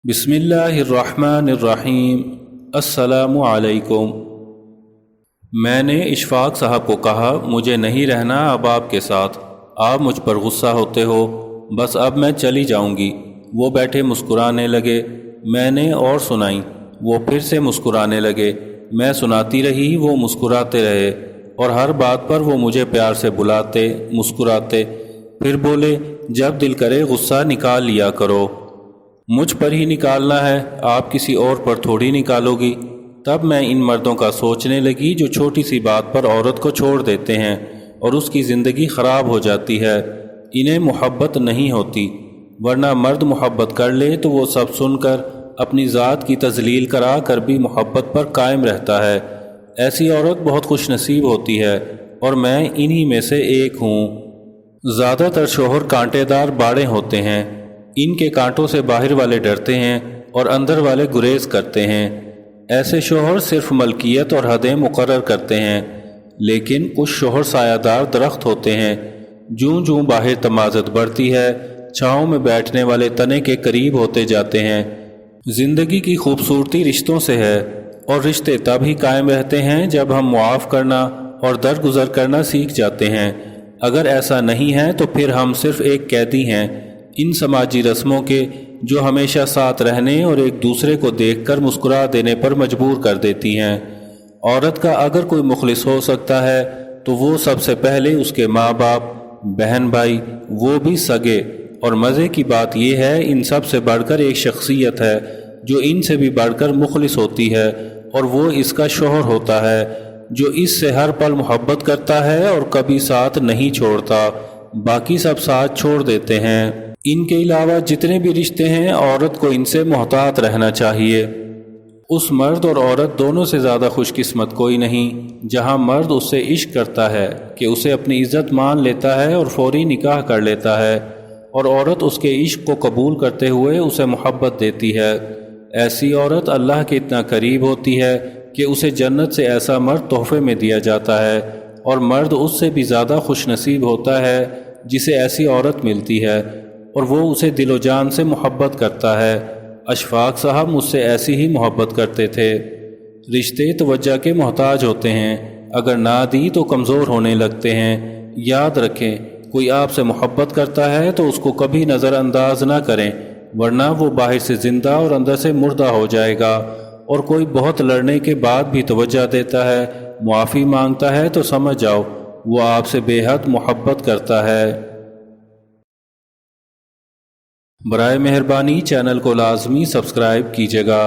بسم اللہ الرحمن الرحیم۔ السلام علیکم۔ میں نے اشفاق صاحب کو کہا مجھے نہیں رہنا اب آپ کے ساتھ، آپ مجھ پر غصہ ہوتے ہو، بس اب میں چلی جاؤں گی۔ وہ بیٹھے مسکرانے لگے۔ میں نے اور سنائی، وہ پھر سے مسکرانے لگے۔ میں سناتی رہی، وہ مسکراتے رہے، اور ہر بات پر وہ مجھے پیار سے بلاتے، مسکراتے۔ پھر بولے جب دل کرے غصہ نکال لیا کرو، مجھ پر ہی نکالنا ہے، آپ کسی اور پر تھوڑی نکالو گی۔ تب میں ان مردوں کا سوچنے لگی جو چھوٹی سی بات پر عورت کو چھوڑ دیتے ہیں اور اس کی زندگی خراب ہو جاتی ہے۔ انہیں محبت نہیں ہوتی، ورنہ مرد محبت کر لے تو وہ سب سن کر اپنی ذات کی تذلیل کرا کر بھی محبت پر قائم رہتا ہے۔ ایسی عورت بہت خوش نصیب ہوتی ہے، اور میں انہی میں سے ایک ہوں۔ زیادہ تر شوہر کانٹے دار باڑیں ہوتے ہیں، ان کے کانٹوں سے باہر والے ڈرتے ہیں اور اندر والے گریز کرتے ہیں۔ ایسے شوہر صرف ملکیت اور حدیں مقرر کرتے ہیں، لیکن کچھ شوہر سایہ دار درخت ہوتے ہیں، جوں جوں باہر تمازت بڑھتی ہے، چھاؤں میں بیٹھنے والے تنے کے قریب ہوتے جاتے ہیں۔ زندگی کی خوبصورتی رشتوں سے ہے، اور رشتے تب ہی قائم رہتے ہیں جب ہم معاف کرنا اور درگزر کرنا سیکھ جاتے ہیں۔ اگر ایسا نہیں ہے تو پھر ہم صرف ایک قیدی ہیں ان سماجی رسموں کے جو ہمیشہ ساتھ رہنے اور ایک دوسرے کو دیکھ کر مسکرا دینے پر مجبور کر دیتی ہیں۔ عورت کا اگر کوئی مخلص ہو سکتا ہے تو وہ سب سے پہلے اس کے ماں باپ، بہن بھائی، وہ بھی سگے۔ اور مزے کی بات یہ ہے ان سب سے بڑھ کر ایک شخصیت ہے جو ان سے بھی بڑھ کر مخلص ہوتی ہے، اور وہ اس کا شوہر ہوتا ہے جو اس سے ہر پل محبت کرتا ہے اور کبھی ساتھ نہیں چھوڑتا، باقی سب ساتھ چھوڑ دیتے ہیں۔ ان کے علاوہ جتنے بھی رشتے ہیں عورت کو ان سے محتاط رہنا چاہیے۔ اس مرد اور عورت دونوں سے زیادہ خوش قسمت کوئی نہیں جہاں مرد اس سے عشق کرتا ہے کہ اسے اپنی عزت مان لیتا ہے اور فوری نکاح کر لیتا ہے، اور عورت اس کے عشق کو قبول کرتے ہوئے اسے محبت دیتی ہے۔ ایسی عورت اللہ کے اتنا قریب ہوتی ہے کہ اسے جنت سے ایسا مرد تحفے میں دیا جاتا ہے، اور مرد اس سے بھی زیادہ خوش نصیب ہوتا ہے جسے ایسی عورت ملتی ہے، اور وہ اسے دل و جان سے محبت کرتا ہے۔ اشفاق صاحب مجھ سے ایسی ہی محبت کرتے تھے۔ رشتے توجہ کے محتاج ہوتے ہیں، اگر نہ دی تو کمزور ہونے لگتے ہیں۔ یاد رکھیں، کوئی آپ سے محبت کرتا ہے تو اس کو کبھی نظر انداز نہ کریں، ورنہ وہ باہر سے زندہ اور اندر سے مردہ ہو جائے گا۔ اور کوئی بہت لڑنے کے بعد بھی توجہ دیتا ہے، معافی مانگتا ہے، تو سمجھ جاؤ وہ آپ سے بے حد محبت کرتا ہے۔ برائے مہربانی چینل کو لازمی سبسکرائب کیجیے گا۔